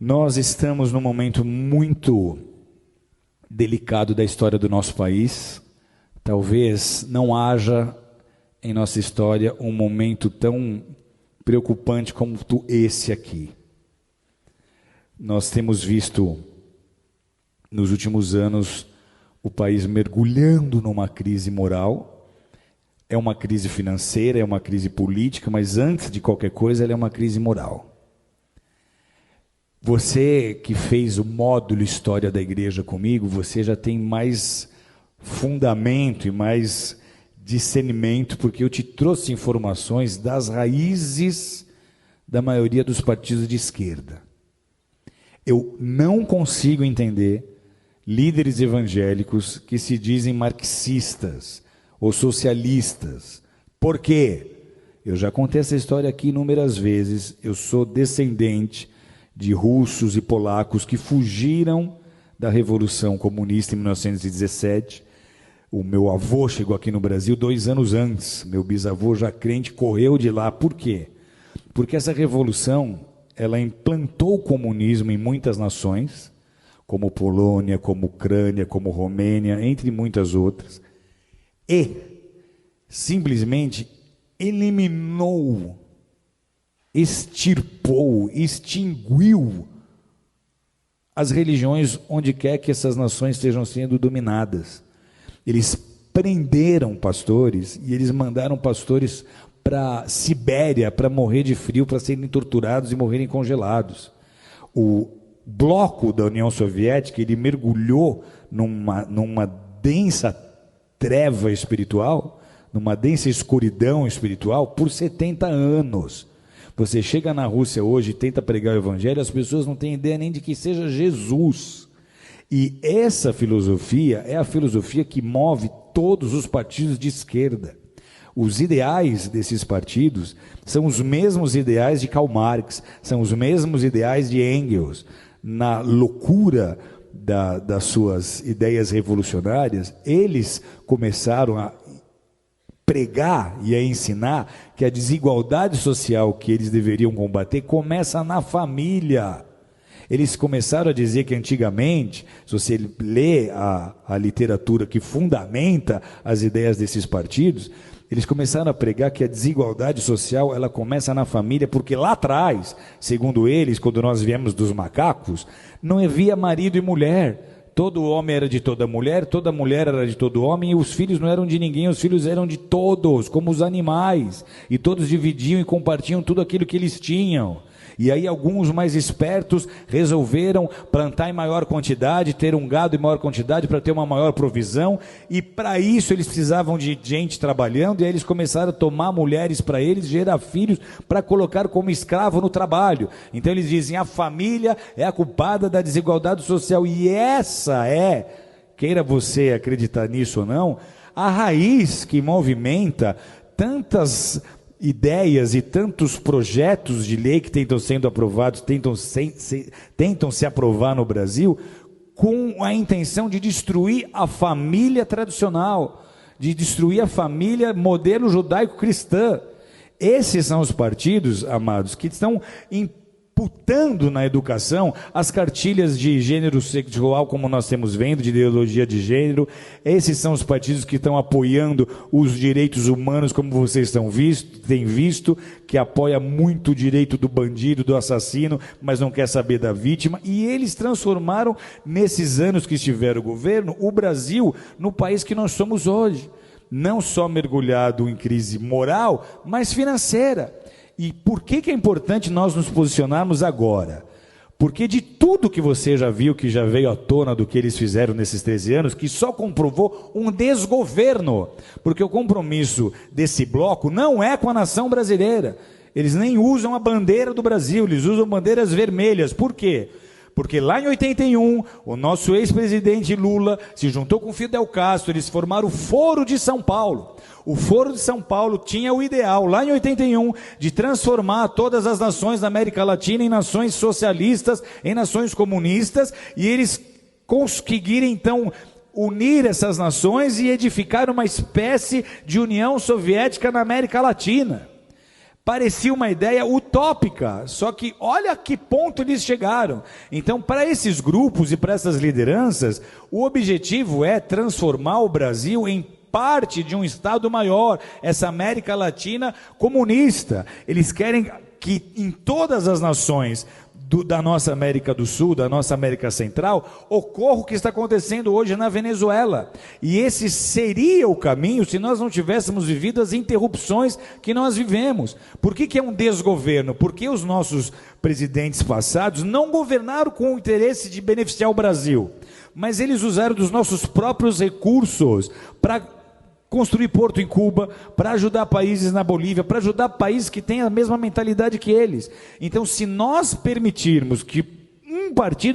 Nós estamos num momento muito delicado da história do nosso país. Talvez não haja em nossa história um momento tão preocupante como esse aqui. Nós temos visto, nos últimos anos, o país mergulhando numa crise moral. É uma crise financeira, é uma crise política, mas antes de qualquer coisa, ela é uma crise moral. Você que fez o módulo História da Igreja comigo, você já tem mais fundamento e mais discernimento, porque eu te trouxe informações das raízes da maioria dos partidos de esquerda. Eu não consigo entender líderes evangélicos que se dizem marxistas ou socialistas. Por quê? Eu já contei essa história aqui inúmeras vezes. Eu sou descendente de russos e polacos que fugiram da Revolução Comunista em 1917. O meu avô chegou aqui no Brasil 2 anos antes. Meu bisavô, já crente, correu de lá. Por quê? Porque essa revolução, ela implantou o comunismo em muitas nações, como Polônia, como Ucrânia, como Romênia, entre muitas outras, e simplesmente eliminou, extirpou, extinguiu as religiões onde quer que essas nações estejam sendo dominadas. Eles prenderam pastores e eles mandaram pastores para Sibéria para morrer de frio, para serem torturados e morrerem congelados. O bloco da União Soviética, ele mergulhou numa densa treva espiritual, numa densa escuridão espiritual por 70 anos. Você chega na Rússia hoje e tenta pregar o evangelho, as pessoas não têm ideia nem de que seja Jesus. E essa filosofia é a filosofia que move todos os partidos de esquerda. Os ideais desses partidos são os mesmos ideais de Karl Marx, são os mesmos ideais de Engels. Na loucura das suas ideias revolucionárias, eles começaram a pregar e a ensinar que a desigualdade social que eles deveriam combater começa na família. Eles começaram a dizer que antigamente, se você lê a literatura que fundamenta as ideias desses partidos, eles começaram a pregar que a desigualdade social ela começa na família, porque lá atrás, segundo eles, quando nós viemos dos macacos, não havia marido e mulher. Todo homem era de toda mulher era de todo homem, e os filhos não eram de ninguém, os filhos eram de todos, como os animais, e todos dividiam e compartilham tudo aquilo que eles tinham. E aí alguns mais espertos resolveram plantar em maior quantidade, ter um gado em maior quantidade para ter uma maior provisão, e para isso eles precisavam de gente trabalhando, e aí eles começaram a tomar mulheres para eles, gerar filhos para colocar como escravo no trabalho. Então eles dizem, a família é a culpada da desigualdade social, e essa é, queira você acreditar nisso ou não, a raiz que movimenta tantas ideias e tantos projetos de lei que tentam sendo aprovados, tentam se aprovar no Brasil, com a intenção de destruir a família tradicional, de destruir a família modelo judaico-cristã. Esses são os partidos, amados, que estão imputando na educação as cartilhas de gênero sexual, como nós temos vendo, de ideologia de gênero. Esses são os partidos que estão apoiando os direitos humanos, como vocês têm visto, que apoia muito o direito do bandido, do assassino, mas não quer saber da vítima. E eles transformaram, nesses anos que estiveram o governo, o Brasil no país que nós somos hoje. Não só mergulhado em crise moral, mas financeira. E por que é importante nós nos posicionarmos agora? Porque de tudo que você já viu, que já veio à tona do que eles fizeram nesses 13 anos, que só comprovou um desgoverno. Porque o compromisso desse bloco não é com a nação brasileira. Eles nem usam a bandeira do Brasil, eles usam bandeiras vermelhas. Por quê? Porque lá em 81, o nosso ex-presidente Lula se juntou com Fidel Castro, eles formaram o Foro de São Paulo. O Foro de São Paulo tinha o ideal, lá em 81, de transformar todas as nações da América Latina em nações socialistas, em nações comunistas, e eles conseguiram então unir essas nações e edificar uma espécie de União Soviética na América Latina. Parecia uma ideia utópica, só que olha a que ponto eles chegaram. Então, para esses grupos e para essas lideranças, o objetivo é transformar o Brasil em parte de um Estado maior, essa América Latina comunista. Eles querem que em todas as nações da nossa América do Sul, da nossa América Central, ocorra o que está acontecendo hoje na Venezuela. E esse seria o caminho se nós não tivéssemos vivido as interrupções que nós vivemos. Por que é um desgoverno? Porque os nossos presidentes passados não governaram com o interesse de beneficiar o Brasil, mas eles usaram dos nossos próprios recursos para construir porto em Cuba, para ajudar países na Bolívia, para ajudar países que têm a mesma mentalidade que eles. Então, se nós permitirmos que um partido